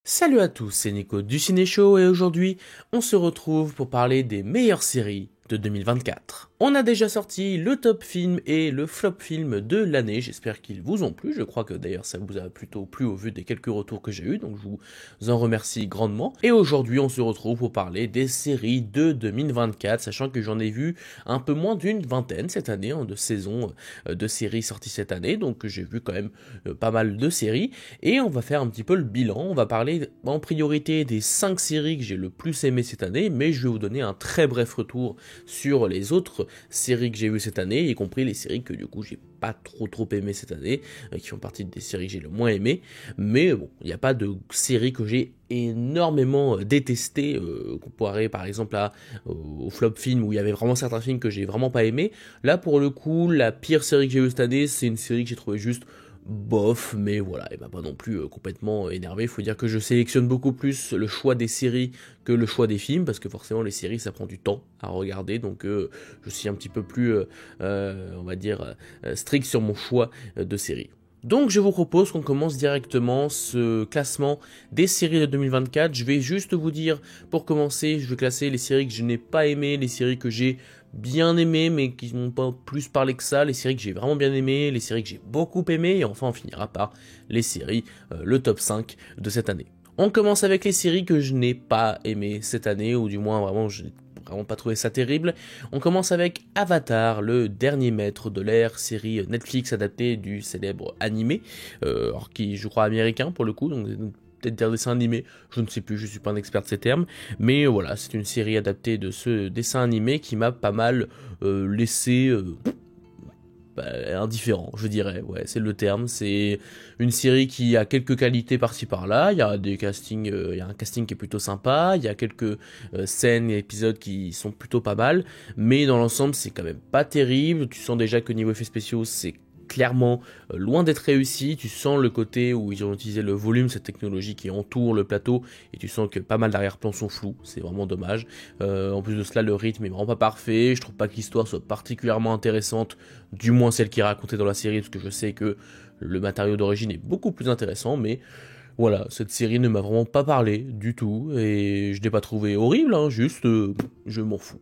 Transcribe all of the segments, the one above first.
Salut à tous, c'est Nico du Ciné Show et aujourd'hui, on se retrouve pour parler des meilleures séries de 2024. On a déjà sorti le top film et le flop film de l'année, j'espère qu'ils vous ont plu, je crois que d'ailleurs ça vous a plutôt plu au vu des quelques retours que j'ai eu, donc je vous en remercie grandement. Et aujourd'hui on se retrouve pour parler des séries de 2024, sachant que j'en ai vu un peu moins d'une vingtaine cette année, de saisons de séries sorties cette année, donc j'ai vu quand même pas mal de séries, et on va faire un petit peu le bilan, on va parler en priorité des 5 séries que j'ai le plus aimées cette année, mais je vais vous donner un très bref retour sur les autres séries que j'ai vues cette année, y compris les séries que du coup j'ai pas trop aimé cette année, qui font partie des séries que j'ai le moins aimé, mais bon, il n'y a pas de série que j'ai énormément détesté, comparé par exemple au flop film où il y avait vraiment certains films que j'ai vraiment pas aimé. Là pour le coup, la pire série que j'ai vue cette année, c'est une série que j'ai trouvé juste bof, mais voilà, et bah pas non plus complètement énervé. Il faut dire que je sélectionne beaucoup plus le choix des séries que le choix des films, parce que forcément les séries ça prend du temps à regarder, donc je suis un petit peu plus, on va dire, strict sur mon choix de séries. Donc je vous propose qu'on commence directement ce classement des séries de 2024. Je vais juste vous dire, pour commencer, je vais classer les séries que je n'ai pas aimées, les séries que j'ai bien aimées mais qui n'ont pas plus parlé que ça, les séries que j'ai vraiment bien aimées, les séries que j'ai beaucoup aimées, et enfin on finira par les séries, le top 5 de cette année. On commence avec les séries que je n'ai pas aimées cette année, ou du moins vraiment je n'ai vraiment pas trouvé ça terrible. On commence avec Avatar, le dernier maître de l'air, série Netflix adaptée du célèbre animé, alors qui je crois américain pour le coup, donc peut-être dire dessin animé, je ne sais plus, je suis pas un expert de ces termes, mais voilà, c'est une série adaptée de ce dessin animé qui m'a pas mal laissé indifférent, je dirais, ouais, c'est le terme. C'est une série qui a quelques qualités par-ci par-là, il y a des castings, il y a un casting qui est plutôt sympa, il y a quelques scènes et épisodes qui sont plutôt pas mal, mais dans l'ensemble c'est quand même pas terrible. Tu sens déjà que niveau effets spéciaux c'est clairement loin d'être réussi. Tu sens le côté où ils ont utilisé le volume, cette technologie qui entoure le plateau, et tu sens que pas mal d'arrière-plans sont flous, c'est vraiment dommage. En plus de cela, le rythme est vraiment pas parfait, je trouve pas que l'histoire soit particulièrement intéressante, du moins celle qui est racontée dans la série, parce que je sais que le matériau d'origine est beaucoup plus intéressant, mais voilà, cette série ne m'a vraiment pas parlé du tout, et je l'ai pas trouvé horrible, hein, juste je m'en fous.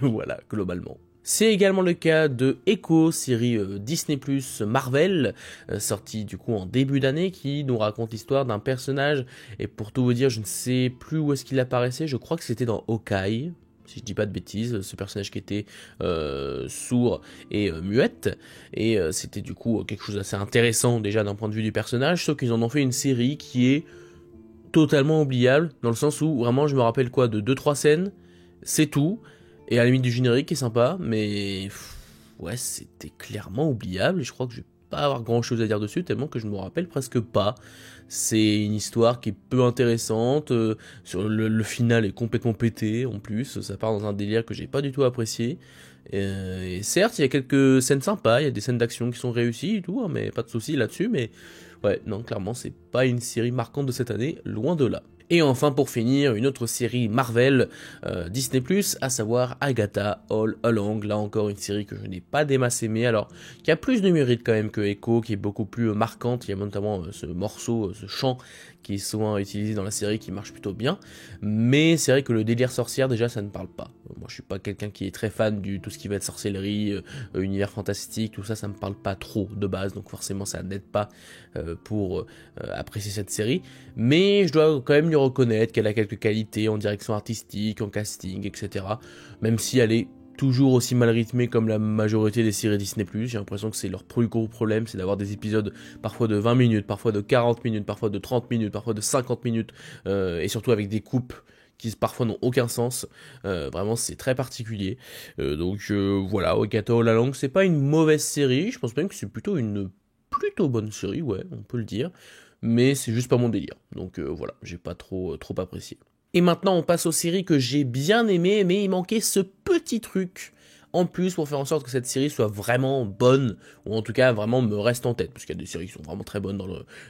Voilà, globalement. C'est également le cas de Echo, série Disney+, Marvel, sortie du coup en début d'année, qui nous raconte l'histoire d'un personnage, et pour tout vous dire, je ne sais plus où est-ce qu'il apparaissait, je crois que c'était dans Hawkeye, si je dis pas de bêtises, ce personnage qui était sourd et muette, et c'était du coup quelque chose d'assez intéressant déjà d'un point de vue du personnage, sauf qu'ils en ont fait une série qui est totalement oubliable, dans le sens où vraiment je me rappelle quoi de deux trois scènes, c'est tout, et à la limite du générique qui est sympa, mais ouais, c'était clairement oubliable, et je crois que je vais pas avoir grand chose à dire dessus, tellement que je me rappelle presque pas. C'est une histoire qui est peu intéressante, sur le final est complètement pété en plus, ça part dans un délire que j'ai pas du tout apprécié. Et certes, il y a quelques scènes sympas, il y a des scènes d'action qui sont réussies et tout, hein, mais pas de soucis là-dessus, mais ouais, non, clairement, c'est pas une série marquante de cette année, loin de là. Et enfin, pour finir, une autre série Marvel, Disney+, à savoir Agatha All Along, là encore une série que je n'ai pas des masses aimée, alors qui a plus de mérite quand même que Echo, qui est beaucoup plus marquante, il y a notamment ce morceau, ce chant qui est souvent utilisé dans la série qui marche plutôt bien, mais c'est vrai que le délire sorcière déjà ça ne parle pas. Moi je suis pas quelqu'un qui est très fan du tout ce qui va être sorcellerie, univers fantastique, tout ça ça me parle pas trop de base, donc forcément ça n'aide pas pour apprécier cette série, mais je dois quand même lui reconnaître qu'elle a quelques qualités en direction artistique, en casting, etc. Même si elle est toujours aussi mal rythmée comme la majorité des séries Disney+. J'ai l'impression que c'est leur plus gros problème, c'est d'avoir des épisodes parfois de 20 minutes, parfois de 40 minutes, parfois de 30 minutes, parfois de 50 minutes, et surtout avec des coupes qui parfois n'ont aucun sens. Vraiment c'est très particulier. Donc voilà, Agatha All Along, c'est pas une mauvaise série, je pense même que c'est plutôt une plutôt bonne série, ouais, on peut le dire, mais c'est juste pas mon délire. Donc voilà, j'ai pas trop apprécié. Et maintenant, on passe aux séries que j'ai bien aimées, mais il manquait ce petit truc en plus pour faire en sorte que cette série soit vraiment bonne, ou en tout cas vraiment me reste en tête, parce qu'il y a des séries qui sont vraiment très bonnes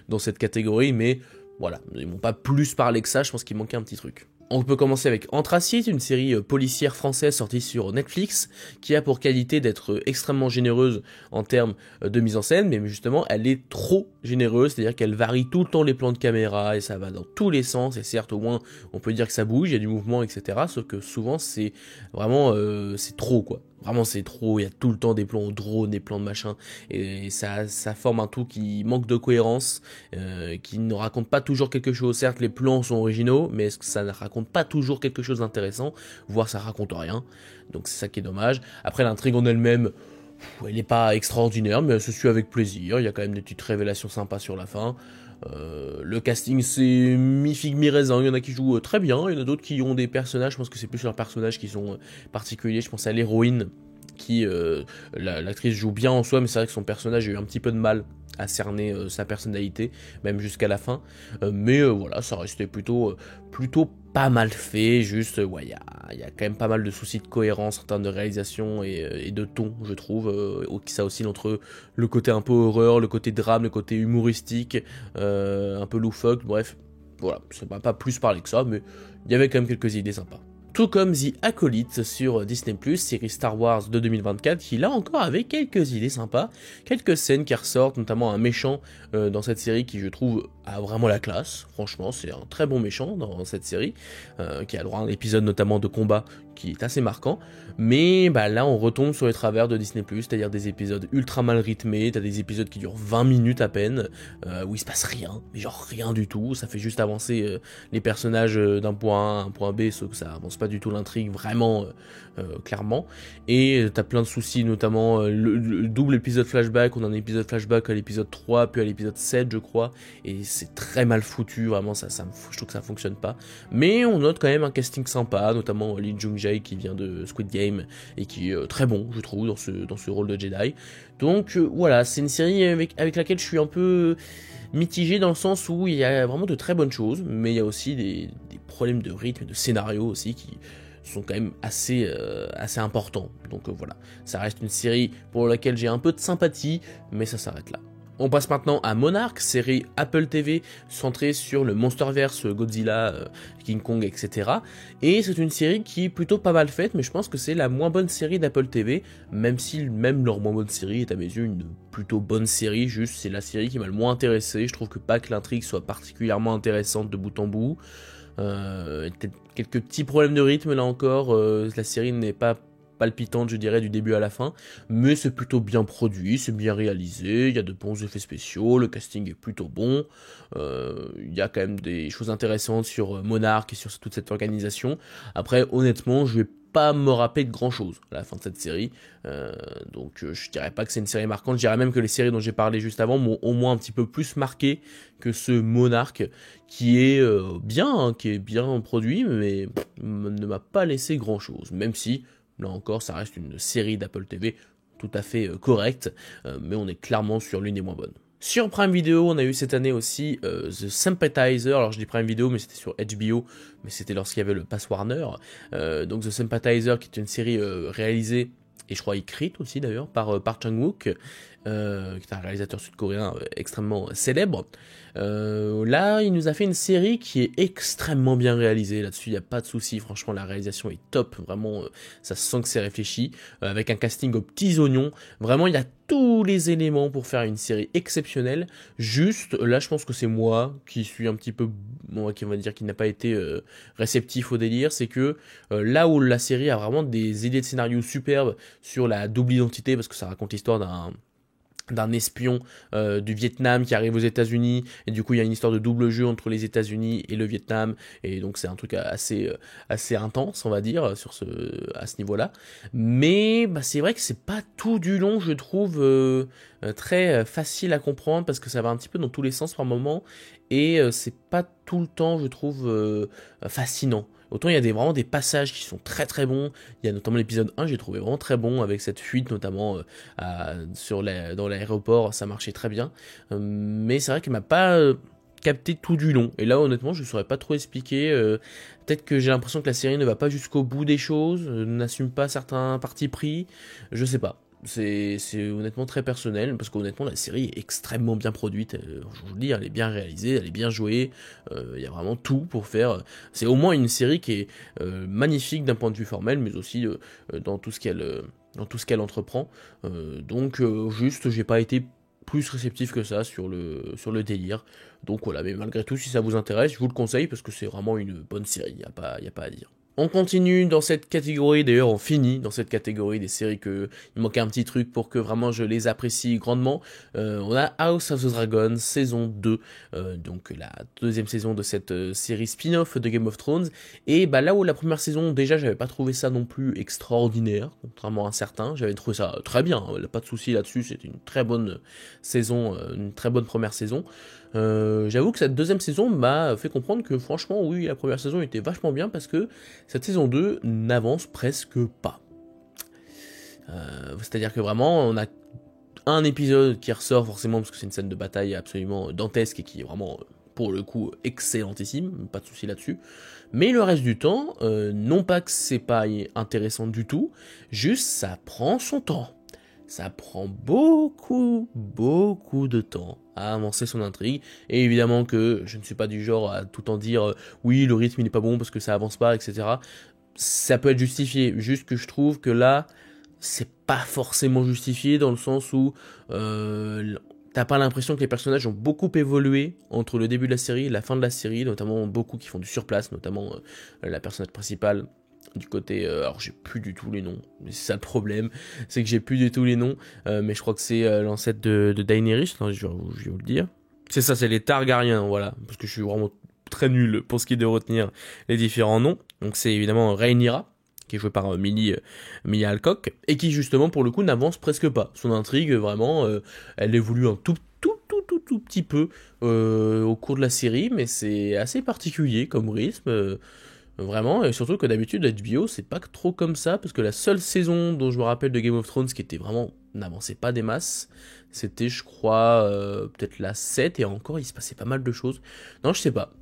dans cette catégorie, mais voilà, ils m'ont pas plus parlé que ça, je pense qu'il manquait un petit truc. On peut commencer avec Anthracite, une série policière française sortie sur Netflix, qui a pour qualité d'être extrêmement généreuse en termes de mise en scène, mais justement elle est trop généreuse, c'est-à-dire qu'elle varie tout le temps les plans de caméra, et ça va dans tous les sens, et certes au moins on peut dire que ça bouge, il y a du mouvement, etc. Sauf que souvent c'est vraiment, c'est trop quoi. Vraiment c'est trop, il y a tout le temps des plans au drone, des plans de machin, et ça forme un tout qui manque de cohérence, qui ne raconte pas toujours quelque chose. Certes les plans sont originaux, mais est-ce que ça ne raconte pas toujours quelque chose d'intéressant, voire ça raconte rien, donc c'est ça qui est dommage. Après l'intrigue en elle-même, elle n'est pas extraordinaire, mais elle se suit avec plaisir, il y a quand même des petites révélations sympas sur la fin. Le casting c'est mi-figue mi-raisin, il y en a qui jouent très bien, il y en a d'autres qui ont des personnages, je pense que c'est plus leurs personnages qui sont particuliers, je pense à l'héroïne, qui l'actrice joue bien en soi, mais c'est vrai que son personnage a eu un petit peu de mal à cerner sa personnalité, même jusqu'à la fin, mais voilà, ça restait plutôt pas mal fait, juste, ouais, il y a quand même pas mal de soucis de cohérence en termes de réalisation et de ton, je trouve, ça oscille entre le côté un peu horreur, le côté drame, le côté humoristique, un peu loufoque, bref, voilà, ça m'a pas plus parlé que ça, mais il y avait quand même quelques idées sympas. Tout comme The Acolyte sur Disney+, série Star Wars de 2024, qui là encore avait quelques idées sympas, quelques scènes qui ressortent, notamment un méchant dans cette série qui je trouve a vraiment la classe, franchement c'est un très bon méchant dans cette série, qui a le droit à un épisode notamment de combat qui est assez marquant, mais bah, là on retombe sur les travers de Disney+, c'est-à-dire des épisodes ultra mal rythmés, t'as des épisodes qui durent 20 minutes à peine, où il se passe rien, mais genre rien du tout, ça fait juste avancer les personnages d'un point A à un point B, sauf que ça avance pas du tout l'intrigue vraiment clairement, et t'as plein de soucis, notamment le double épisode flashback, on a un épisode flashback à l'épisode 3 puis à l'épisode 7 je crois, et c'est très mal foutu, vraiment je trouve que ça fonctionne pas, mais on note quand même un casting sympa, notamment Lee Jung-jae qui vient de Squid Game et qui est très bon je trouve dans ce rôle de Jedi, donc voilà, c'est une série avec laquelle je suis un peu mitigé dans le sens où il y a vraiment de très bonnes choses, mais il y a aussi des problèmes de rythme et de scénario aussi qui sont quand même assez importants. Donc voilà, ça reste une série pour laquelle j'ai un peu de sympathie, mais ça s'arrête là. On passe maintenant à Monarch, série Apple TV centrée sur le Monsterverse, Godzilla, King Kong, etc. Et c'est une série qui est plutôt pas mal faite, mais je pense que c'est la moins bonne série d'Apple TV, même si même leur moins bonne série est à mes yeux une plutôt bonne série, juste c'est la série qui m'a le moins intéressé. Je trouve que pas que l'intrigue soit particulièrement intéressante de bout en bout. Peut-être quelques petits problèmes de rythme là encore, la série n'est pas palpitante je dirais du début à la fin, mais c'est plutôt bien produit, c'est bien réalisé, il y a de bons effets spéciaux, le casting est plutôt bon, il y a quand même des choses intéressantes sur Monarch et sur toute cette organisation. Après honnêtement je vais pas me rappeler de grand chose à la fin de cette série, donc je dirais pas que c'est une série marquante, je dirais même que les séries dont j'ai parlé juste avant m'ont au moins un petit peu plus marqué que ce Monarch qui est qui est bien produit, mais ne m'a pas laissé grand chose, même si là encore ça reste une série d'Apple TV tout à fait correcte, mais on est clairement sur l'une des moins bonnes. Sur Prime Video, on a eu cette année aussi The Sympathizer, alors je dis Prime Video mais c'était sur HBO, mais c'était lorsqu'il y avait le Pass Warner, donc The Sympathizer qui est une série réalisée, et je crois écrite aussi d'ailleurs, par Park Chan-wook, qui est un réalisateur sud-coréen extrêmement célèbre. Là, il nous a fait une série qui est extrêmement bien réalisée, là-dessus il n'y a pas de souci, franchement la réalisation est top, vraiment ça se sent que c'est réfléchi, avec un casting aux petits oignons, vraiment il y a tous les éléments pour faire une série exceptionnelle, juste là je pense que c'est moi qui suis un petit peu, qui va dire qu'il n'a pas été réceptif au délire, c'est que là où la série a vraiment des idées de scénario superbes sur la double identité, parce que ça raconte l'histoire d'un espion du Vietnam qui arrive aux États-Unis, et du coup il y a une histoire de double jeu entre les États-Unis et le Vietnam, et donc c'est un truc assez intense on va dire à ce niveau-là, mais bah, c'est vrai que c'est pas tout du long je trouve très facile à comprendre, parce que ça va un petit peu dans tous les sens par moment, et c'est pas tout le temps je trouve fascinant. Autant il y a vraiment des passages qui sont très très bons, il y a notamment l'épisode 1 j'ai trouvé vraiment très bon, avec cette fuite notamment dans l'aéroport, ça marchait très bien, mais c'est vrai qu'il m'a pas capté tout du long, et là honnêtement je ne saurais pas trop expliquer, peut-être que j'ai l'impression que la série ne va pas jusqu'au bout des choses, n'assume pas certains partis pris, je sais pas. c'est honnêtement très personnel, parce qu'honnêtement la série est extrêmement bien produite, je vous le dis, elle est bien réalisée, elle est bien jouée, il y a vraiment tout pour faire, c'est au moins une série qui est magnifique d'un point de vue formel, mais aussi dans tout ce qu'elle entreprend, donc juste j'ai pas été plus réceptif que ça sur le délire, donc voilà, mais malgré tout si ça vous intéresse, je vous le conseille, parce que c'est vraiment une bonne série, y a pas à dire. On continue dans cette catégorie, d'ailleurs on finit dans cette catégorie des séries il manquait un petit truc pour que vraiment je les apprécie grandement. On a House of the Dragon saison 2, donc la deuxième saison de cette série spin-off de Game of Thrones. Et bah là où la première saison, déjà j'avais pas trouvé ça non plus extraordinaire, contrairement à certains, j'avais trouvé ça très bien, pas de souci là-dessus, c'était une très bonne saison, une très bonne première saison. J'avoue que cette deuxième saison m'a fait comprendre que franchement oui, la première saison était vachement bien, parce que cette saison 2 n'avance presque pas. C'est-à-dire que vraiment on a un épisode qui ressort forcément parce que c'est une scène de bataille absolument dantesque et qui est vraiment pour le coup excellentissime, pas de souci là-dessus. Mais le reste du temps, non pas que c'est pas intéressant du tout, juste ça prend son temps. Ça prend beaucoup de temps à avancer son intrigue, et évidemment que je ne suis pas du genre à tout en dire oui le rythme il n'est pas bon parce que ça avance pas, etc. Ça peut être justifié, juste que je trouve que là, c'est pas forcément justifié dans le sens où t'as pas l'impression que les personnages ont beaucoup évolué entre le début de la série et la fin de la série, notamment beaucoup qui font du surplace, notamment la personnage principale du côté, alors j'ai plus du tout les noms, mais c'est ça le problème, c'est que j'ai plus du tout les noms, mais je crois que c'est l'ancêtre de Daenerys, attends, je vais vous le dire. C'est ça, c'est les Targaryens, voilà, parce que je suis vraiment très nul pour ce qui est de retenir les différents noms. Donc c'est évidemment Rhaenyra, qui est jouée par Millie Alcock, et qui justement pour le coup n'avance presque pas. Son intrigue, vraiment, elle évolue un tout petit peu au cours de la série, mais c'est assez particulier comme rythme. Vraiment, et surtout que d'habitude HBO c'est pas trop comme ça, parce que la seule saison dont je me rappelle de Game of Thrones qui était vraiment, n'avançait pas des masses, c'était je crois peut-être la 7, et encore il se passait pas mal de choses. Non, je sais pas,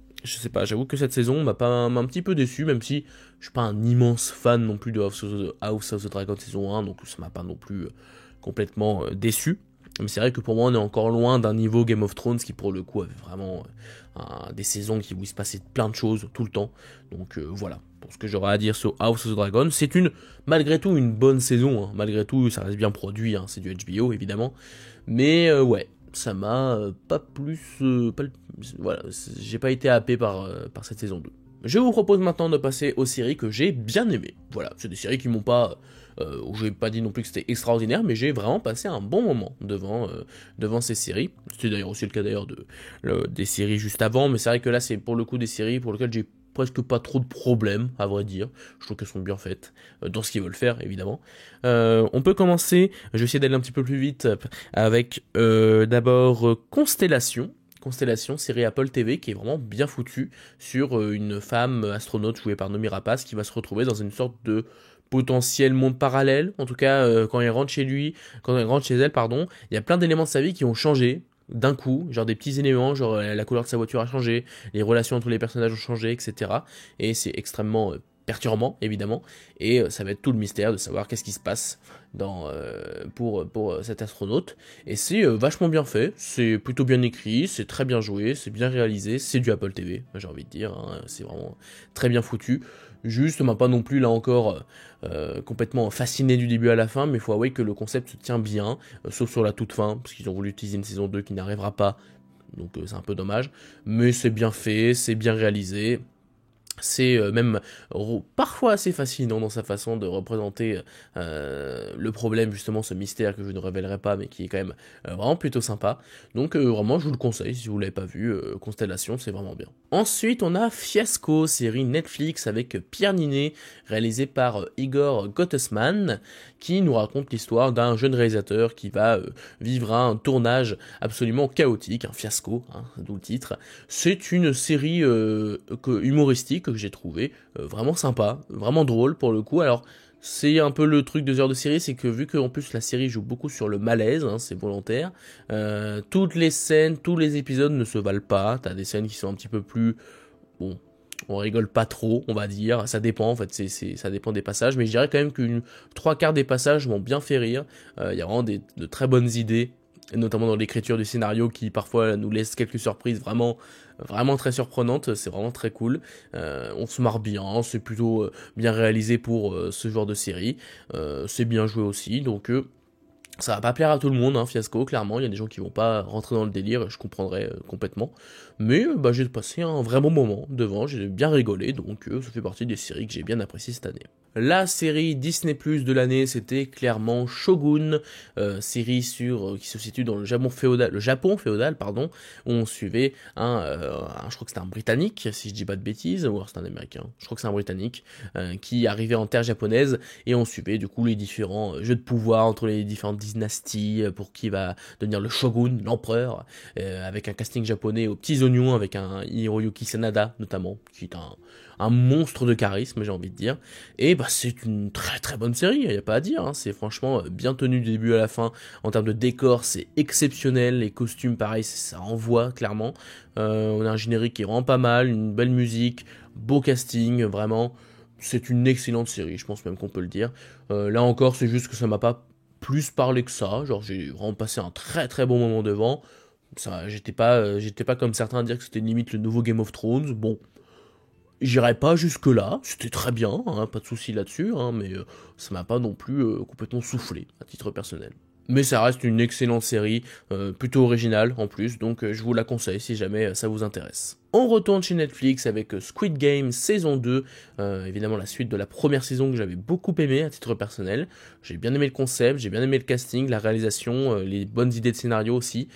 j'avoue que cette saison m'a un petit peu déçu, même si je suis pas un immense fan non plus de House of the Dragon saison 1, donc ça m'a pas non plus complètement déçu. Mais c'est vrai que pour moi on est encore loin d'un niveau Game of Thrones qui pour le coup avait vraiment des saisons où il se passait plein de choses tout le temps. Donc voilà, pour ce que j'aurais à dire sur House of the Dragon, c'est malgré tout une bonne saison, hein. Malgré tout ça reste bien produit, hein. C'est du HBO évidemment, mais ouais, ça m'a pas plus, voilà, j'ai pas été happé par cette saison 2. Je vous propose maintenant de passer aux séries que j'ai bien aimées. Voilà, c'est des séries qui m'ont pas, où j'ai pas dit non plus que c'était extraordinaire, mais j'ai vraiment passé un bon moment devant ces séries. C'était d'ailleurs aussi le cas d'ailleurs des séries juste avant, mais c'est vrai que là c'est pour le coup des séries pour lesquelles j'ai presque pas trop de problèmes, à vrai dire. Je trouve qu'elles sont bien faites, dans ce qu'ils veulent faire, évidemment. On peut commencer, je vais essayer d'aller un petit peu plus vite, avec d'abord Constellation. Constellation, série Apple TV qui est vraiment bien foutue sur une femme astronaute jouée par Noomi Rapace qui va se retrouver dans une sorte de potentiel monde parallèle. En tout cas, quand elle rentre chez elle, pardon, il y a plein d'éléments de sa vie qui ont changé d'un coup, genre des petits éléments, genre la couleur de sa voiture a changé, les relations entre les personnages ont changé, etc. Et c'est extrêmement perturbant, évidemment, et ça va être tout le mystère de savoir qu'est-ce qui se passe pour cet astronaute, et c'est vachement bien fait, c'est plutôt bien écrit, c'est très bien joué, c'est bien réalisé, c'est du Apple TV, j'ai envie de dire, hein, c'est vraiment très bien foutu. Juste, m'a pas non plus là encore complètement fasciné du début à la fin, mais il faut avouer que le concept se tient bien, sauf sur la toute fin, parce qu'ils ont voulu utiliser une saison 2 qui n'arrivera pas, donc c'est un peu dommage, mais c'est bien fait, c'est bien réalisé. C'est même parfois assez fascinant dans sa façon de représenter le problème, justement ce mystère que je ne révélerai pas, mais qui est quand même vraiment plutôt sympa. Donc vraiment je vous le conseille si vous l'avez pas vu, Constellation c'est vraiment bien. Ensuite on a Fiasco, série Netflix avec Pierre Ninet, réalisé par Igor Gottesman, qui nous raconte l'histoire d'un jeune réalisateur qui va vivre un tournage absolument chaotique, un fiasco, hein, d'où le titre. C'est une série humoristique que j'ai trouvé vraiment sympa, vraiment drôle pour le coup. Alors c'est un peu le truc de ce genre de série, c'est que vu qu'en plus la série joue beaucoup sur le malaise, hein, c'est volontaire, toutes les scènes, tous les épisodes ne se valent pas, t'as des scènes qui sont un petit peu plus, bon, on rigole pas trop, on va dire, ça dépend en fait, ça dépend des passages, mais je dirais quand même qu'une 3/4 des passages m'ont bien fait rire, il y a vraiment de très bonnes idées, et notamment dans l'écriture du scénario qui parfois nous laisse quelques surprises vraiment très surprenantes, c'est vraiment très cool, on se marre bien, c'est plutôt bien réalisé pour ce genre de série, c'est bien joué aussi, donc ça va pas plaire à tout le monde, hein, Fiasco, clairement, il y a des gens qui vont pas rentrer dans le délire, je comprendrais complètement, mais bah, j'ai passé un vrai bon moment devant, j'ai bien rigolé, donc ça fait partie des séries que j'ai bien appréciées cette année. La série Disney Plus de l'année, c'était clairement Shogun, série qui se situe dans le Japon féodal, pardon, où on suivait je crois que c'était un Britannique, si je dis pas de bêtises, ou alors c'est un Américain, je crois que c'est un Britannique, qui arrivait en terre japonaise, et on suivait du coup les différents jeux de pouvoir entre les différentes dynasties, pour qui va devenir le Shogun, l'empereur, avec un casting japonais aux petits oignons, avec un Hiroyuki Sanada notamment, qui est un monstre de charisme, j'ai envie de dire. Et bah c'est une très très bonne série, il y a pas à dire, hein. C'est franchement bien tenu du début à la fin. En termes de décor, c'est exceptionnel, les costumes pareil, ça envoie clairement. On a un générique qui est vraiment pas mal, une belle musique, beau casting, vraiment. C'est une excellente série, je pense même qu'on peut le dire. Là encore, c'est juste que ça m'a pas plus parlé que ça, genre j'ai vraiment passé un très très bon moment devant. Ça, j'étais pas comme certains à dire que c'était limite le nouveau Game of Thrones. Bon, j'irai pas jusque-là, c'était très bien, hein, pas de souci là-dessus, hein, mais ça m'a pas non plus complètement soufflé, à titre personnel. Mais ça reste une excellente série, plutôt originale en plus, donc je vous la conseille si jamais ça vous intéresse. On retourne chez Netflix avec Squid Game saison 2, évidemment la suite de la première saison que j'avais beaucoup aimé à titre personnel. J'ai bien aimé le concept, j'ai bien aimé le casting, la réalisation, les bonnes idées de scénario aussi,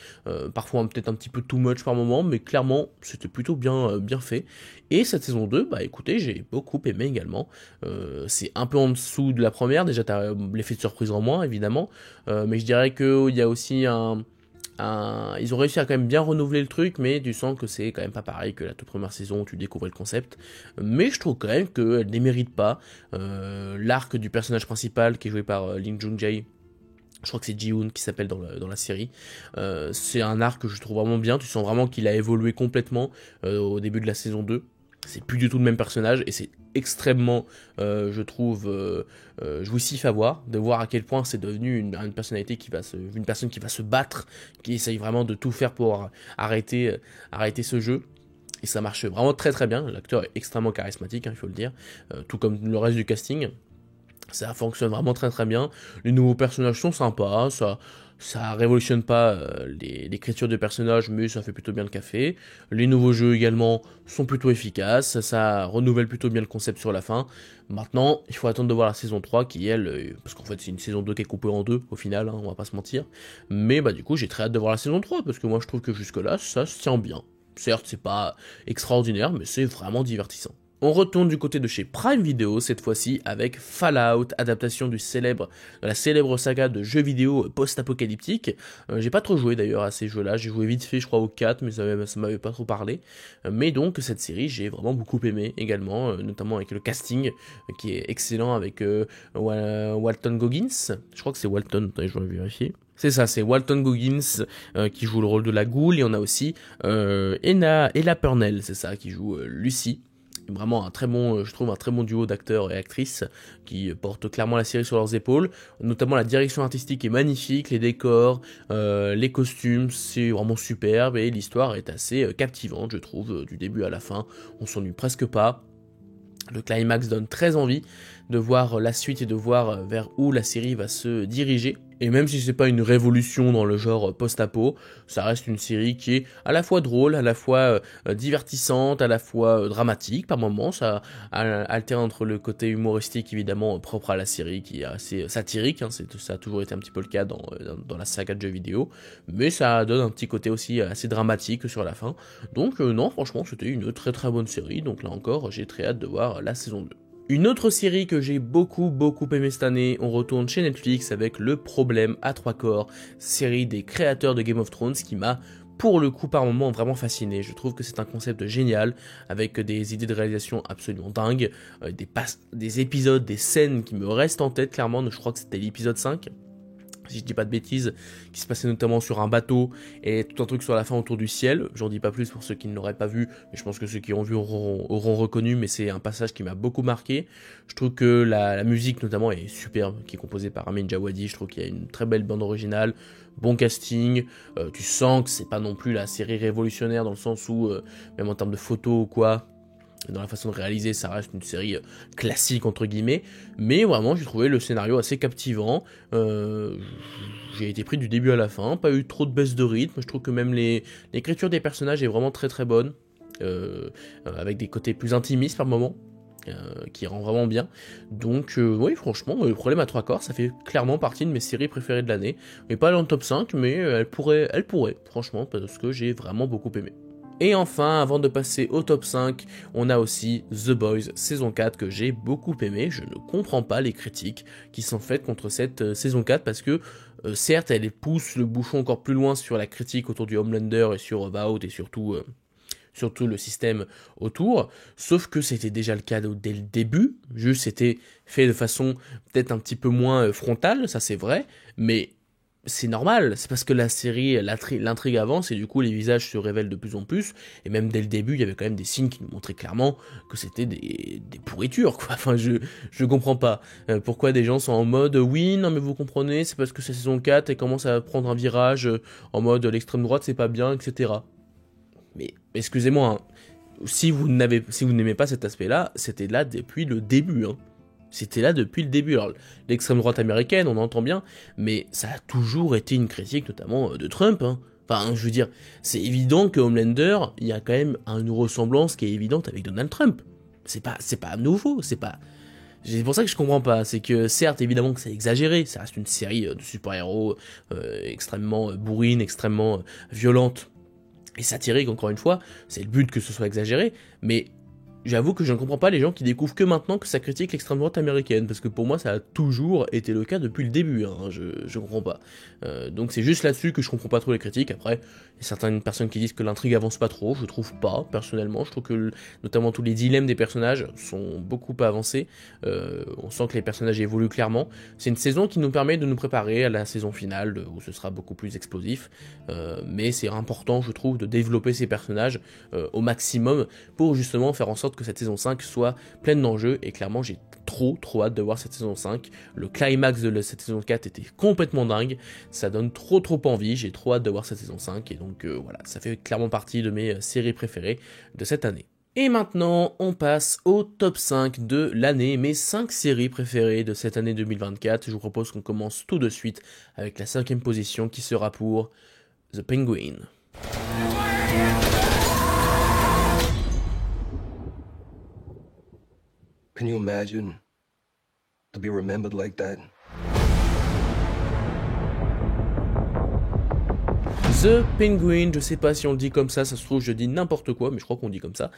parfois peut-être un petit peu too much par moment, mais clairement c'était plutôt bien fait. Et cette saison 2, bah écoutez, j'ai beaucoup aimé également. C'est un peu en dessous de la première, déjà t'as l'effet de surprise en moins évidemment, mais je dirais qu'il y a aussi ils ont réussi à quand même bien renouveler le truc, mais tu sens que c'est quand même pas pareil que la toute première saison où tu découvrais le concept. Mais je trouve quand même qu'elle ne les mérite pas. L'arc du personnage principal qui est joué par Lee Jung-jae, je crois que c'est Ji-hoon qui s'appelle dans la série. C'est un arc que je trouve vraiment bien. Tu sens vraiment qu'il a évolué complètement au début de la saison 2. C'est plus du tout le même personnage et c'est extrêmement, je trouve, jouissif à voir, de voir à quel point c'est devenu une personnalité une personne qui va se battre, qui essaye vraiment de tout faire pour arrêter ce jeu. Et ça marche vraiment très très bien. L'acteur est extrêmement charismatique, hein, il faut le dire, tout comme le reste du casting. Ça fonctionne vraiment très très bien. Les nouveaux personnages sont sympas, ça révolutionne pas l'écriture de personnages, mais ça fait plutôt bien le café. Les nouveaux jeux également sont plutôt efficaces, ça renouvelle plutôt bien le concept sur la fin. Maintenant, il faut attendre de voir la saison 3 qui, elle, parce qu'en fait c'est une saison 2 qui est coupée en deux au final, hein, on va pas se mentir. Mais bah du coup j'ai très hâte de voir la saison 3, parce que moi je trouve que jusque là ça se tient bien. Certes c'est pas extraordinaire, mais c'est vraiment divertissant. On retourne du côté de chez Prime Video, cette fois-ci avec Fallout, adaptation de la célèbre saga de jeux vidéo post-apocalyptique. J'ai pas trop joué d'ailleurs à ces jeux-là, j'ai joué vite fait je crois au 4, mais ça m'avait pas trop parlé. Mais donc cette série j'ai vraiment beaucoup aimé également, notamment avec le casting qui est excellent avec Walton Goggins, je crois que c'est Walton, attendez, je vais vérifier. C'est ça, c'est Walton Goggins qui joue le rôle de la Ghoul, et on a aussi Ella Purnell, c'est ça, qui joue Lucy. Vraiment je trouve un très bon duo d'acteurs et actrices qui portent clairement la série sur leurs épaules, notamment la direction artistique est magnifique, les décors, les costumes, c'est vraiment superbe, et l'histoire est assez captivante je trouve, du début à la fin, on s'ennuie presque pas. Le climax donne très envie de voir la suite et de voir vers où la série va se diriger. Et même si c'est pas une révolution dans le genre post-apo, ça reste une série qui est à la fois drôle, à la fois divertissante, à la fois dramatique par moments. Ça alterne entre le côté humoristique évidemment propre à la série qui est assez satirique, hein, ça a toujours été un petit peu le cas dans la saga de jeux vidéo, mais ça donne un petit côté aussi assez dramatique sur la fin. Donc non, franchement c'était une très très bonne série, donc là encore j'ai très hâte de voir la saison 2. Une autre série que j'ai beaucoup aimé cette année, on retourne chez Netflix avec Le Problème à 3 corps, série des créateurs de Game of Thrones qui m'a pour le coup par moment vraiment fasciné. Je trouve que c'est un concept génial avec des idées de réalisation absolument dingues, des épisodes, des scènes qui me restent en tête clairement, je crois que c'était l'épisode 5. si je dis pas de bêtises, qui se passait notamment sur un bateau, et tout un truc sur la fin autour du ciel. J'en dis pas plus pour ceux qui ne l'auraient pas vu, mais je pense que ceux qui ont vu auront reconnu, mais c'est un passage qui m'a beaucoup marqué. Je trouve que la musique notamment est superbe, qui est composée par Ramin Djawadi. Je trouve qu'il y a une très belle bande originale, bon casting, tu sens que c'est pas non plus la série révolutionnaire dans le sens où, même en termes de photos ou quoi, dans la façon de réaliser, ça reste une série classique entre guillemets, mais vraiment j'ai trouvé le scénario assez captivant. J'ai été pris du début à la fin, pas eu trop de baisse de rythme. Je trouve que même l'écriture des personnages est vraiment très très bonne, avec des côtés plus intimistes par moments, qui rend vraiment bien. Donc oui, franchement, le problème à trois corps, ça fait clairement partie de mes séries préférées de l'année. Mais pas dans le top 5, mais elle pourrait, franchement, parce que j'ai vraiment beaucoup aimé. Et enfin, avant de passer au top 5, on a aussi The Boys saison 4 que j'ai beaucoup aimé. Je ne comprends pas les critiques qui sont faites contre cette saison 4 parce que certes, elle pousse le bouchon encore plus loin sur la critique autour du Homelander et sur About et surtout le système autour, sauf que c'était déjà le cas dès le début, juste c'était fait de façon peut-être un petit peu moins frontale, ça c'est vrai, mais c'est normal, c'est parce que la série, l'intrigue avance et du coup les visages se révèlent de plus en plus, et même dès le début il y avait quand même des signes qui nous montraient clairement que c'était des pourritures, quoi. Enfin je comprends pas pourquoi des gens sont en mode oui non mais vous comprenez, c'est parce que c'est saison 4 et commence à prendre un virage en mode l'extrême droite c'est pas bien, etc. Mais excusez-moi, hein, si vous n'aimez pas cet aspect-là, c'était là depuis le début, hein. C'était là depuis le début. Alors, l'extrême droite américaine, on entend bien, mais ça a toujours été une critique, notamment de Trump, hein. Enfin, je veux dire, c'est évident que Homelander, il y a quand même une ressemblance qui est évidente avec Donald Trump. C'est pas nouveau, c'est pour ça que je comprends pas. C'est que, certes, évidemment que c'est exagéré, ça reste une série de super-héros extrêmement bourrine, extrêmement violente et satirique, encore une fois. C'est le but que ce soit exagéré, mais j'avoue que je ne comprends pas les gens qui découvrent que maintenant que ça critique l'extrême droite américaine, parce que pour moi ça a toujours été le cas depuis le début, hein, je comprends pas. Donc c'est juste là-dessus que je comprends pas trop les critiques. Après, il y a certaines personnes qui disent que l'intrigue avance pas trop, je trouve pas, personnellement. Je trouve que notamment tous les dilemmes des personnages sont beaucoup pas avancés, on sent que les personnages évoluent clairement. C'est une saison qui nous permet de nous préparer à la saison finale, où ce sera beaucoup plus explosif, mais c'est important, je trouve, de développer ces personnages au maximum, pour justement faire en sorte que cette saison 5 soit pleine d'enjeux, et clairement j'ai trop hâte de voir cette saison 5. Le climax de cette saison 4 était complètement dingue, ça donne trop envie, j'ai trop hâte de voir cette saison 5, et donc voilà, ça fait clairement partie de mes séries préférées de cette année. Et maintenant, on passe au top 5 de l'année, mes 5 séries préférées de cette année 2024. Je vous propose qu'on commence tout de suite avec la 5e position qui sera pour The Penguin. Can you imagine to be remembered like that? The Penguin, je sais pas si on le dit comme ça se trouve je dis n'importe quoi, mais je crois qu'on dit comme ça.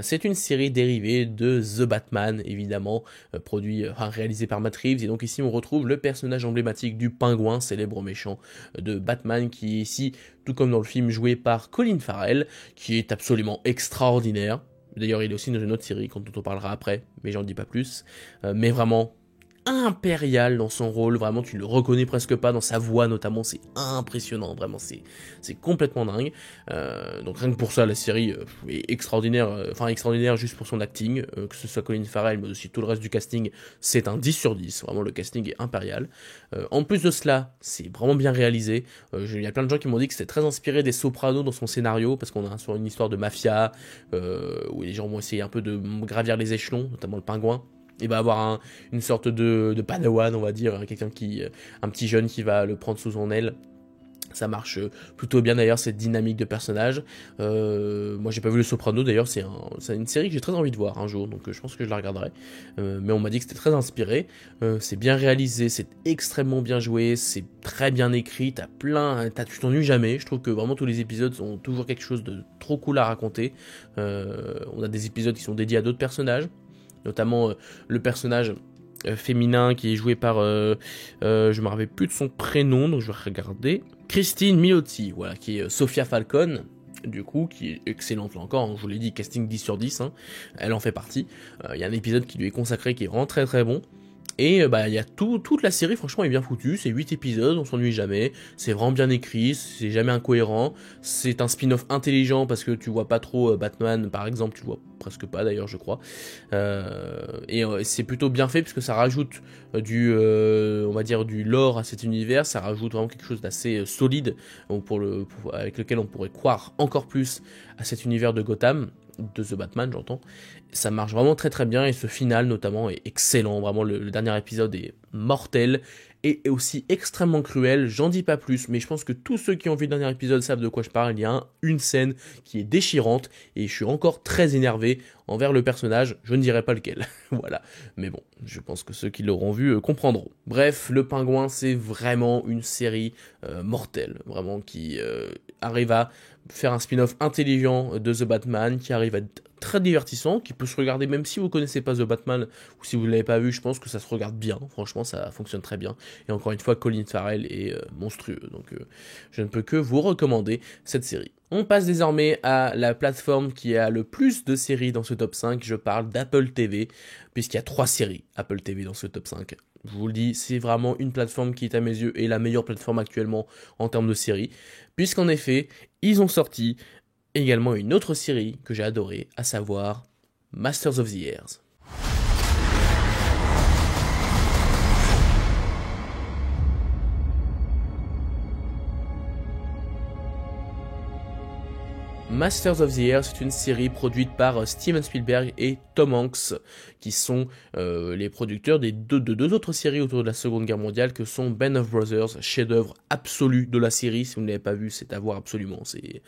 C'est une série dérivée de The Batman, évidemment, réalisé par Matt Reeves, et donc ici on retrouve le personnage emblématique du pingouin, célèbre méchant de Batman, qui est ici, tout comme dans le film, joué par Colin Farrell, qui est absolument extraordinaire. D'ailleurs, il est aussi dans une autre série, dont on parlera après, mais j'en dis pas plus. Mais vraiment impérial dans son rôle, vraiment tu le reconnais presque pas dans sa voix notamment, c'est impressionnant, vraiment c'est complètement dingue. Donc rien que pour ça la série est extraordinaire, extraordinaire juste pour son acting, que ce soit Colin Farrell mais aussi tout le reste du casting, c'est un 10 sur 10, vraiment le casting est impérial. En plus de cela, c'est vraiment bien réalisé, il y a plein de gens qui m'ont dit que c'était très inspiré des Sopranos dans son scénario, parce qu'on a sur une histoire de mafia, où les gens vont essayer un peu de gravir les échelons, notamment le pingouin. Il va avoir une sorte de padawan, on va dire, un petit jeune qui va le prendre sous son aile. Ça marche plutôt bien d'ailleurs, cette dynamique de personnage. Moi j'ai pas vu le Soprano d'ailleurs, c'est une série que j'ai très envie de voir un jour, donc je pense que je la regarderai. Mais on m'a dit que c'était très inspiré, c'est bien réalisé, c'est extrêmement bien joué, c'est très bien écrit, tu t'ennuies jamais. Je trouve que vraiment tous les épisodes ont toujours quelque chose de trop cool à raconter. On a des épisodes qui sont dédiés à d'autres personnages, notamment le personnage féminin qui est joué par, je me rappelle plus de son prénom, donc je vais regarder, Christine Milioti, voilà, qui est Sophia Falcone, du coup, qui est excellente là encore, hein, je vous l'ai dit, casting 10 sur 10, hein, elle en fait partie. Il y a un épisode qui lui est consacré qui est vraiment très très bon. Et bah il y a toute la série, franchement, est bien foutue, c'est 8 épisodes, on s'ennuie jamais, c'est vraiment bien écrit, c'est jamais incohérent, c'est un spin-off intelligent parce que tu vois pas trop Batman par exemple, tu le vois presque pas d'ailleurs je crois, c'est plutôt bien fait puisque ça rajoute on va dire du lore à cet univers, ça rajoute vraiment quelque chose d'assez solide avec lequel on pourrait croire encore plus à cet univers de Gotham, de The Batman j'entends. Ça marche vraiment très très bien et ce final notamment est excellent, vraiment le dernier épisode est mortel et aussi extrêmement cruel, j'en dis pas plus, mais je pense que tous ceux qui ont vu le dernier épisode savent de quoi je parle, il y a une scène qui est déchirante et je suis encore très énervé envers le personnage, je ne dirai pas lequel, voilà, mais bon, je pense que ceux qui l'auront vu comprendront. Bref, Le Pingouin c'est vraiment une série mortelle, vraiment qui arrive à faire un spin-off intelligent de The Batman, qui arrive à être très divertissant, qui peut se regarder même si vous connaissez pas The Batman ou si vous l'avez pas vu, je pense que ça se regarde bien, franchement ça fonctionne très bien. Et encore une fois, Colin Farrell est monstrueux, donc je ne peux que vous recommander cette série. On passe désormais à la plateforme qui a le plus de séries dans ce top 5, je parle d'Apple TV, puisqu'il y a 3 séries Apple TV dans ce top 5. Je vous le dis, c'est vraiment une plateforme qui est à mes yeux est la meilleure plateforme actuellement en termes de séries, puisqu'en effet, ils ont sorti également une autre série que j'ai adorée, à savoir Masters of the Airs. Masters of the Air, c'est une série produite par Steven Spielberg et Tom Hanks, qui sont les producteurs de deux autres séries autour de la Seconde Guerre mondiale, que sont Band of Brothers, chef-d'œuvre absolu de la série. Si vous ne l'avez pas vu, c'est à voir absolument, c'est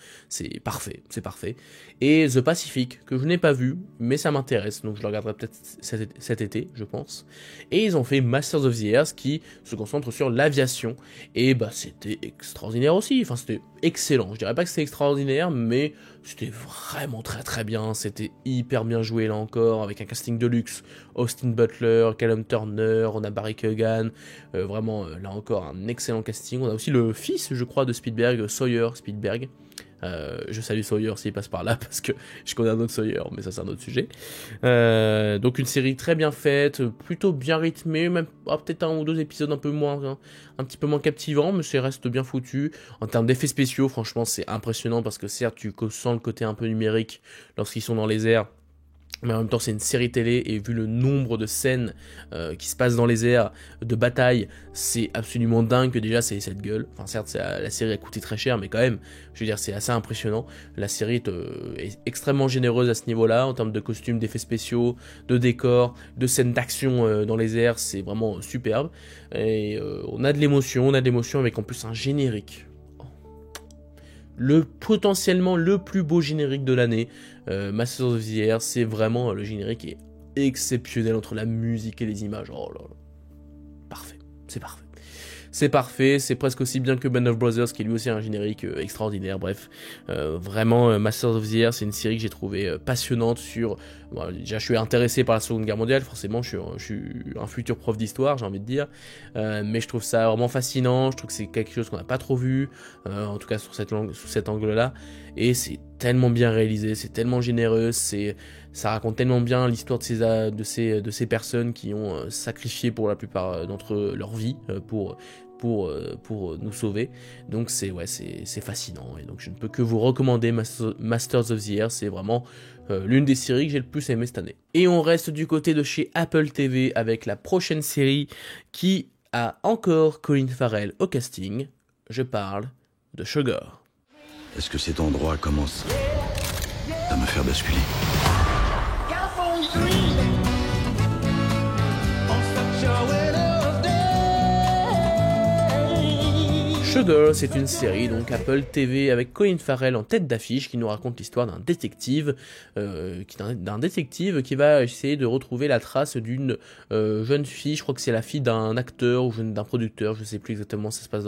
parfait, c'est parfait. Et The Pacific, que je n'ai pas vu, mais ça m'intéresse, donc je le regarderai peut-être cet été, je pense. Et ils ont fait Masters of the Air, qui se concentre sur l'aviation, et bah c'était extraordinaire aussi, enfin c'était excellent. Je dirais pas que c'était extraordinaire, mais c'était vraiment très très bien, c'était hyper bien joué là encore, avec un casting de luxe, Austin Butler, Callum Turner, on a Barry Keoghan, vraiment là encore un excellent casting. On a aussi le fils, je crois, de Spielberg, Sawyer Spielberg. Je salue Sawyer s'il passe par là parce que je connais un autre Sawyer, mais ça c'est un autre sujet. Donc une série très bien faite, plutôt bien rythmée, même peut-être un ou deux épisodes un petit peu moins captivants, mais ça reste bien foutu. En termes d'effets spéciaux, franchement c'est impressionnant parce que certes tu sens le côté un peu numérique lorsqu'ils sont dans les airs, mais en même temps c'est une série télé et vu le nombre de scènes qui se passent dans les airs de bataille, c'est absolument dingue que déjà c'est cette gueule. Enfin certes la série a coûté très cher, mais quand même je veux dire c'est assez impressionnant. La série est extrêmement généreuse à ce niveau-là en termes de costumes, d'effets spéciaux, de décors, de scènes d'action dans les airs, c'est vraiment superbe. Et on a de l'émotion avec en plus un générique. Potentiellement le plus beau générique de l'année, Masters of the Air, c'est vraiment le générique est exceptionnel entre la musique et les images. Oh là là, parfait, c'est parfait. C'est parfait, c'est presque aussi bien que Band of Brothers qui est lui aussi un générique extraordinaire. Bref, vraiment Masters of the Air, c'est une série que j'ai trouvée passionnante déjà je suis intéressé par la Seconde Guerre mondiale, forcément je suis un futur prof d'histoire, j'ai envie de dire, mais je trouve ça vraiment fascinant, je trouve que c'est quelque chose qu'on n'a pas trop vu, en tout cas sous cet angle-là, et c'est tellement bien réalisé, c'est tellement généreux, ça raconte tellement bien l'histoire de ces personnes qui ont sacrifié pour la plupart d'entre eux leur vie pour nous sauver. Donc c'est fascinant et donc je ne peux que vous recommander Masters of the Air, c'est vraiment l'une des séries que j'ai le plus aimé cette année. Et on reste du côté de chez Apple TV avec la prochaine série qui a encore Colin Farrell au casting. Je parle de Sugar. Est-ce que cet endroit commence à me faire basculer? Sugar, c'est une série, donc Apple TV, avec Colin Farrell en tête d'affiche, qui nous raconte l'histoire d'un détective, qui va essayer de retrouver la trace d'une jeune fille, je crois que c'est la fille d'un acteur ou d'un producteur, je sais plus exactement, ça se passe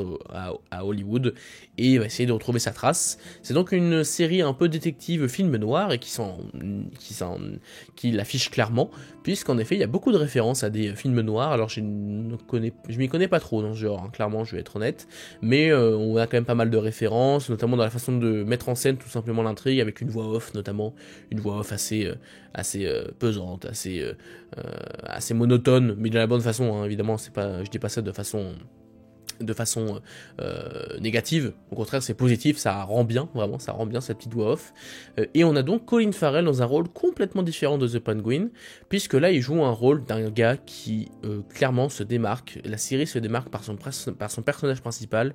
à Hollywood, et il va essayer de retrouver sa trace. C'est donc une série un peu détective, film noir, et qui l'affiche clairement, puisqu'en effet il y a beaucoup de références à des films noirs. Alors je m'y connais pas trop dans ce genre, hein, clairement je vais être honnête, mais mais on a quand même pas mal de références, notamment dans la façon de mettre en scène tout simplement l'intrigue, avec une voix off notamment, une voix off assez pesante, assez monotone, mais de la bonne façon, hein, évidemment, je dis pas ça de façon négative, au contraire c'est positif, ça rend bien, vraiment, ça rend bien cette petite voix off. Et on a donc Colin Farrell dans un rôle complètement différent de The Penguin, puisque là il joue un rôle d'un gars qui clairement se démarque, la série se démarque par son personnage principal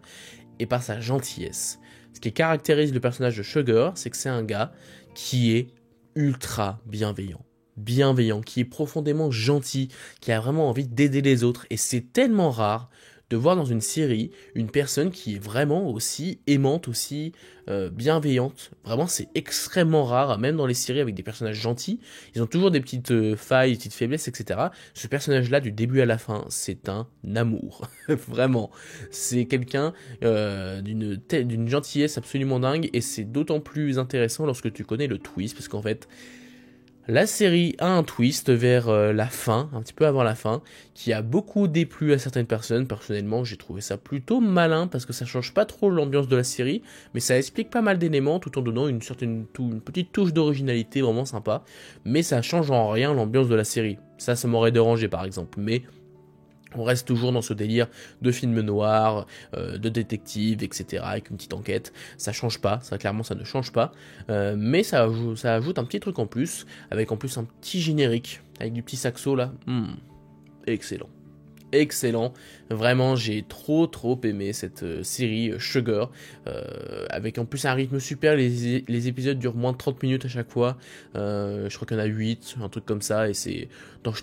et par sa gentillesse. Ce qui caractérise le personnage de Sugar, c'est que c'est un gars qui est ultra bienveillant, qui est profondément gentil, qui a vraiment envie d'aider les autres, et c'est tellement rare de voir dans une série une personne qui est vraiment aussi aimante, aussi bienveillante. Vraiment, c'est extrêmement rare, même dans les séries avec des personnages gentils. Ils ont toujours des petites failles, des petites faiblesses, etc. Ce personnage-là, du début à la fin, c'est un amour. Vraiment. C'est quelqu'un d'une gentillesse absolument dingue, et c'est d'autant plus intéressant lorsque tu connais le twist, parce qu'en fait, la série a un twist vers la fin, un petit peu avant la fin, qui a beaucoup déplu à certaines personnes. Personnellement, j'ai trouvé ça plutôt malin parce que ça change pas trop l'ambiance de la série, mais ça explique pas mal d'éléments tout en donnant une petite touche d'originalité vraiment sympa. Mais ça change en rien l'ambiance de la série. Ça m'aurait dérangé par exemple, mais on reste toujours dans ce délire de film noir, de détective, etc. avec une petite enquête. Ça change pas, ça clairement ça ne change pas. Mais ça ajoute un petit truc en plus, avec en plus un petit générique, avec du petit saxo là. Excellent. Vraiment, j'ai trop aimé cette série Sugar, avec en plus un rythme super. Les épisodes durent moins de 30 minutes à chaque fois. Je crois qu'il y en a 8, un truc comme ça, et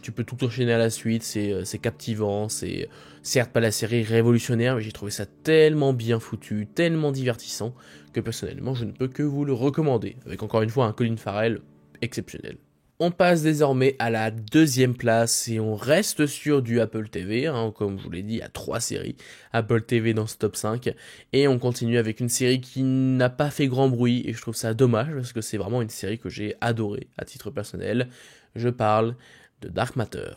tu peux tout enchaîner à la suite. C'est captivant. C'est certes pas la série révolutionnaire, mais j'ai trouvé ça tellement bien foutu, tellement divertissant, que personnellement je ne peux que vous le recommander, avec encore une fois un Colin Farrell exceptionnel. On passe désormais à la deuxième place et on reste sur du Apple TV, hein, comme je vous l'ai dit, il y a 3 séries Apple TV dans ce top 5, et on continue avec une série qui n'a pas fait grand bruit, et je trouve ça dommage parce que c'est vraiment une série que j'ai adorée à titre personnel. Je parle de Dark Matter.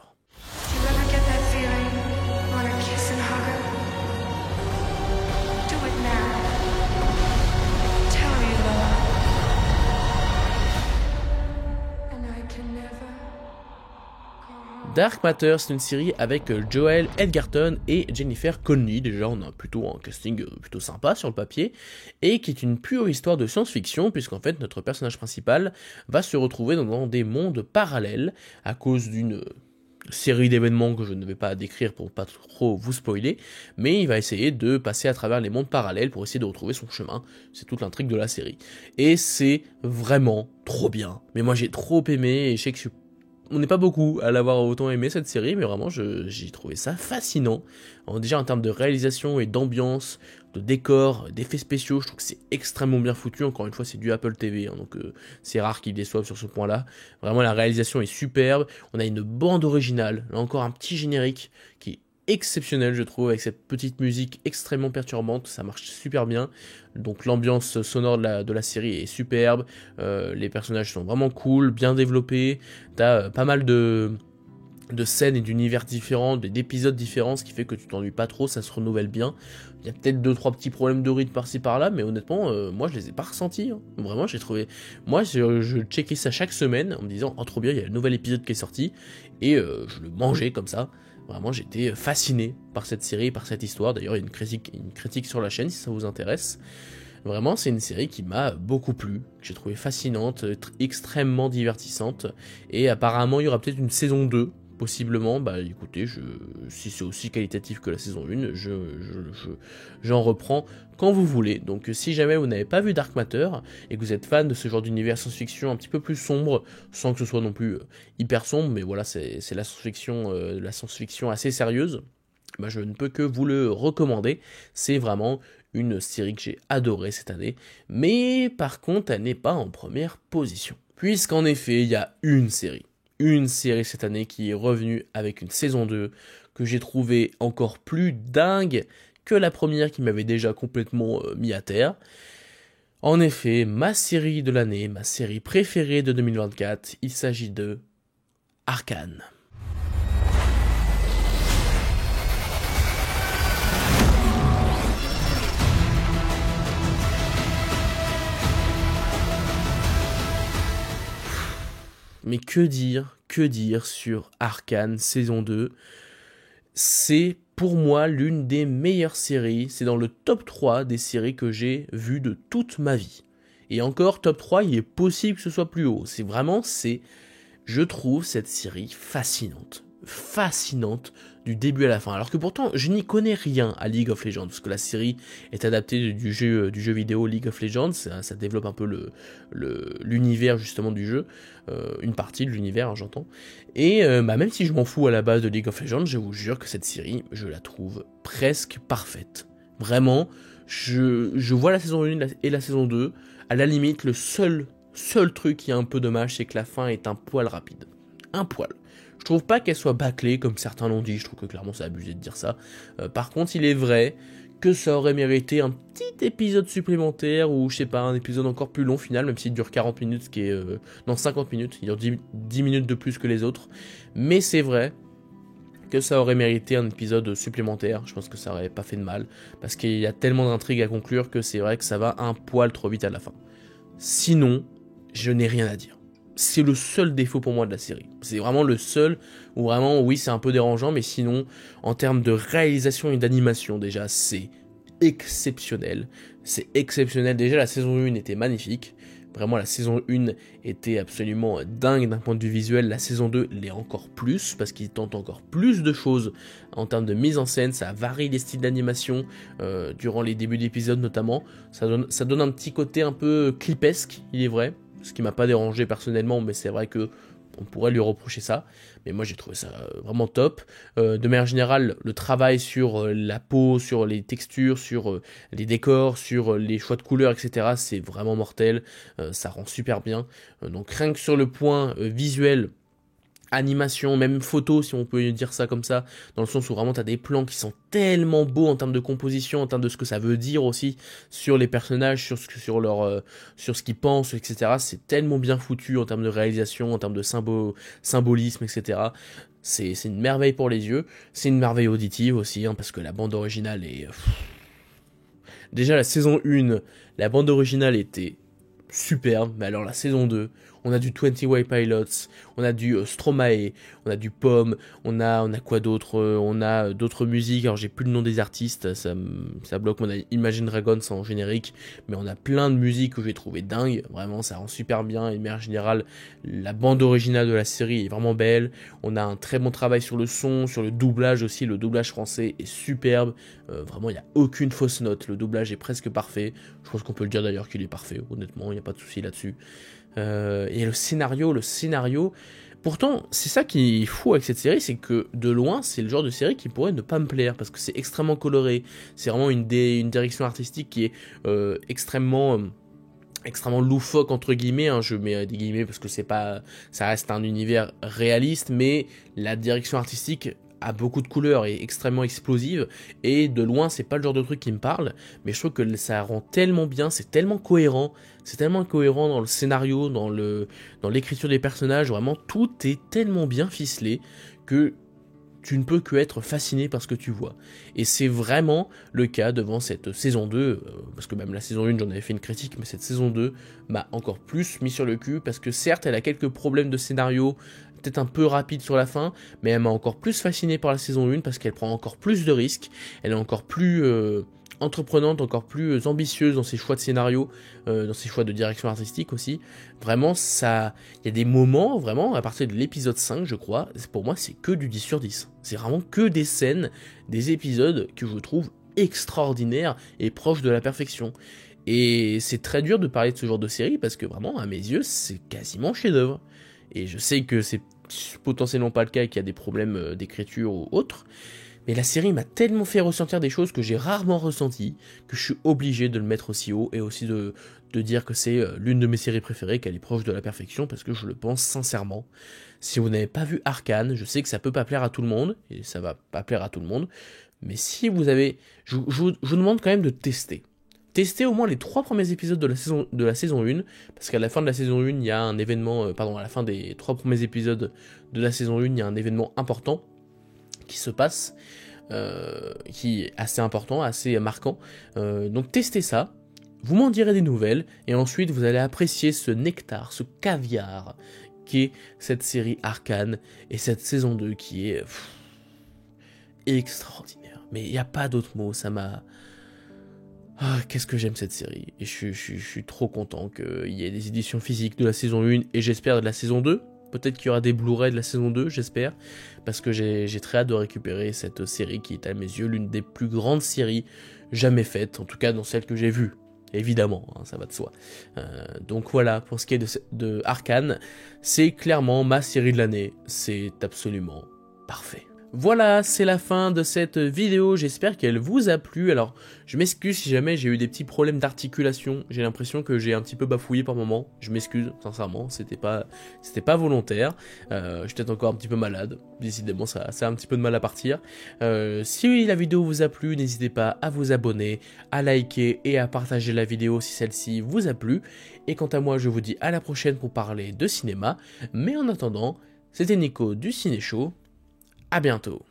Dark Matter, c'est une série avec Joel Edgerton et Jennifer Connelly. Déjà, on a plutôt un casting plutôt sympa sur le papier, et qui est une pure histoire de science-fiction, puisqu'en fait, notre personnage principal va se retrouver dans des mondes parallèles à cause d'une série d'événements que je ne vais pas décrire pour pas trop vous spoiler, mais il va essayer de passer à travers les mondes parallèles pour essayer de retrouver son chemin. C'est toute l'intrigue de la série. Et c'est vraiment trop bien. Mais moi, j'ai trop aimé, et je sais que on n'est pas beaucoup à l'avoir autant aimé cette série, mais vraiment j'ai trouvé ça fascinant. Alors, déjà en termes de réalisation et d'ambiance, de décor, d'effets spéciaux, je trouve que c'est extrêmement bien foutu. Encore une fois, c'est du Apple TV, hein, donc c'est rare qu'ils déçoivent sur ce point-là. Vraiment, la réalisation est superbe. On a une bande originale, là encore un petit générique qui est exceptionnel, je trouve, avec cette petite musique extrêmement perturbante. Ça marche super bien. Donc l'ambiance sonore de la série est superbe, les personnages sont vraiment cool, bien développés, t'as pas mal de scènes et d'univers différents, d'épisodes différents, ce qui fait que tu t'ennuies pas trop, ça se renouvelle bien. Il y a peut-être 2-3 petits problèmes de rythme par-ci par-là, mais honnêtement, moi je les ai pas ressentis, hein. Vraiment, j'ai trouvé... Moi, je checkais ça chaque semaine en me disant « Oh trop bien, il y a le nouvel épisode qui est sorti », et je le mangeais comme ça. Vraiment, j'étais fasciné par cette série, par cette histoire. D'ailleurs, il y a une critique sur la chaîne si ça vous intéresse. Vraiment, c'est une série qui m'a beaucoup plu, que j'ai trouvé fascinante, extrêmement divertissante. Et apparemment, il y aura peut-être une saison 2, possiblement. Bah écoutez, si c'est aussi qualitatif que la saison 1, j'en reprends quand vous voulez. Donc si jamais vous n'avez pas vu Dark Matter et que vous êtes fan de ce genre d'univers science-fiction un petit peu plus sombre, sans que ce soit non plus hyper sombre, mais voilà, c'est la science-fiction assez sérieuse, bah, je ne peux que vous le recommander. C'est vraiment une série que j'ai adorée cette année, mais par contre elle n'est pas en première position, puisqu'en effet il y a une série cette année qui est revenue avec une saison 2 que j'ai trouvé encore plus dingue que la première qui m'avait déjà complètement mis à terre. En effet, ma série de l'année, ma série préférée de 2024, il s'agit de Arcane. mais que dire sur Arcane saison 2. C'est pour moi l'une des meilleures séries, c'est dans le top 3 des séries que j'ai vues de toute ma vie. Et encore, top 3, il est possible que ce soit plus haut. Je trouve cette série fascinante du début à la fin. Alors que pourtant, je n'y connais rien à League of Legends, parce que la série est adaptée du jeu vidéo League of Legends, ça développe un peu l'univers justement du jeu, une partie de l'univers, hein, j'entends. Et même si je m'en fous à la base de League of Legends, je vous jure que cette série, je la trouve presque parfaite. Vraiment, je vois la saison 1 et la saison 2, à la limite, le seul truc qui est un peu dommage, c'est que la fin est un poil rapide. Un poil. Je trouve pas qu'elle soit bâclée, comme certains l'ont dit, je trouve que clairement c'est abusé de dire ça. Par contre, il est vrai que ça aurait mérité un petit épisode supplémentaire, ou je sais pas, un épisode encore plus long final, même s'il dure 40 minutes, ce qui est... non, 50 minutes, il dure 10 minutes de plus que les autres. Mais c'est vrai que ça aurait mérité un épisode supplémentaire, je pense que ça aurait pas fait de mal, parce qu'il y a tellement d'intrigues à conclure que c'est vrai que ça va un poil trop vite à la fin. Sinon, je n'ai rien à dire. C'est le seul défaut pour moi de la série. C'est vraiment le seul où vraiment, oui, c'est un peu dérangeant, mais sinon, en termes de réalisation et d'animation, déjà, c'est exceptionnel. C'est exceptionnel. Déjà, la saison 1 était magnifique. Vraiment, la saison 1 était absolument dingue d'un point de vue visuel. La saison 2 l'est encore plus, parce qu'il tente encore plus de choses en termes de mise en scène. Ça varie les styles d'animation durant les débuts d'épisodes notamment. Ça donne un petit côté un peu clipesque, il est vrai. Ce qui m'a pas dérangé personnellement, mais c'est vrai que on pourrait lui reprocher ça. Mais moi j'ai trouvé ça vraiment top. De manière générale, le travail sur la peau, sur les textures, sur les décors, sur les choix de couleurs, etc. c'est vraiment mortel. Ça rend super bien. Donc rien que sur le point visuel, animation, même photo si on peut dire ça comme ça, dans le sens où vraiment t'as des plans qui sont tellement beaux en termes de composition, en termes de ce que ça veut dire aussi sur les personnages, sur ce qu'ils pensent, etc. C'est tellement bien foutu en termes de réalisation, en termes de symbolisme, etc. C'est une merveille pour les yeux, c'est une merveille auditive aussi, hein, parce que la bande originale est... Déjà la saison 1, la bande originale était superbe, mais alors la saison 2, on a du 21 Pilots, on a du Stromae, on a du Pomme, on a quoi d'autre, on a d'autres musiques, alors j'ai plus le nom des artistes, ça bloque, on a Imagine Dragons en générique, mais on a plein de musiques que j'ai trouvé dingue, vraiment ça rend super bien, et de manière générale, la bande originale de la série est vraiment belle, on a un très bon travail sur le son, sur le doublage aussi, le doublage français est superbe, vraiment il n'y a aucune fausse note, le doublage est presque parfait, je pense qu'on peut le dire d'ailleurs qu'il est parfait, honnêtement, il n'y a pas de souci là-dessus. Et le scénario, pourtant c'est ça qui est fou avec cette série, c'est que de loin c'est le genre de série qui pourrait ne pas me plaire, parce que c'est extrêmement coloré, c'est vraiment une direction artistique qui est extrêmement loufoque entre guillemets, hein, je mets des guillemets parce que ça reste un univers réaliste, mais la direction artistique a beaucoup de couleurs et extrêmement explosive, et de loin c'est pas le genre de truc qui me parle, mais je trouve que ça rend tellement bien, c'est tellement cohérent dans le scénario, dans l'écriture des personnages, vraiment tout est tellement bien ficelé que tu ne peux que être fasciné par ce que tu vois. Et c'est vraiment le cas devant cette saison 2, parce que même la saison 1 j'en avais fait une critique, mais cette saison 2 m'a encore plus mis sur le cul, parce que certes elle a quelques problèmes de scénario, peut-être un peu rapide sur la fin, mais elle m'a encore plus fasciné par la saison 1, parce qu'elle prend encore plus de risques, elle est encore plus entreprenante, encore plus ambitieuse dans ses choix de scénario, dans ses choix de direction artistique aussi. Vraiment, il y a des moments, vraiment, à partir de l'épisode 5, je crois, pour moi, c'est que du 10 sur 10. C'est vraiment que des scènes, des épisodes que je trouve extraordinaires et proches de la perfection. Et c'est très dur de parler de ce genre de série, parce que vraiment, à mes yeux, c'est quasiment chef-d'œuvre. Et je sais que c'est potentiellement pas le cas et qu'il y a des problèmes d'écriture ou autres, mais la série m'a tellement fait ressentir des choses que j'ai rarement ressenties, que je suis obligé de le mettre aussi haut, et aussi de dire que c'est l'une de mes séries préférées, qu'elle est proche de la perfection, parce que je le pense sincèrement. Si vous n'avez pas vu Arcane, je sais que ça peut pas plaire à tout le monde, et ça va pas plaire à tout le monde, mais si vous avez... Je vous demande quand même de tester. Testez au moins les 3 premiers épisodes de la saison 1, parce qu'à la fin de la saison 1, il y a un événement... à la fin des 3 premiers épisodes de la saison 1, il y a un événement important qui se passe, qui est assez important, assez marquant. Donc testez ça, vous m'en direz des nouvelles, et ensuite vous allez apprécier ce nectar, ce caviar qu'est cette série Arcane et cette saison 2 qui est extraordinaire. Mais il n'y a pas d'autre mot, ça m'a... Ah, qu'est-ce que j'aime cette série. Et je suis trop content qu'il y ait des éditions physiques de la saison 1 et j'espère de la saison 2. Peut-être qu'il y aura des Blu-ray de la saison 2, j'espère. Parce que j'ai très hâte de récupérer cette série qui est à mes yeux l'une des plus grandes séries jamais faites. En tout cas dans celle que j'ai vue. Évidemment, hein, ça va de soi. Donc voilà, pour ce qui est de Arcane, c'est clairement ma série de l'année. C'est absolument parfait. Voilà, c'est la fin de cette vidéo, j'espère qu'elle vous a plu. Alors, je m'excuse si jamais j'ai eu des petits problèmes d'articulation, j'ai l'impression que j'ai un petit peu bafouillé par moment, je m'excuse, sincèrement, c'était pas volontaire, je suis peut-être encore un petit peu malade, décidément ça a un petit peu de mal à partir. Si la vidéo vous a plu, n'hésitez pas à vous abonner, à liker et à partager la vidéo si celle-ci vous a plu. Et quant à moi, je vous dis à la prochaine pour parler de cinéma, mais en attendant, c'était Nico du Ciné Show. À bientôt.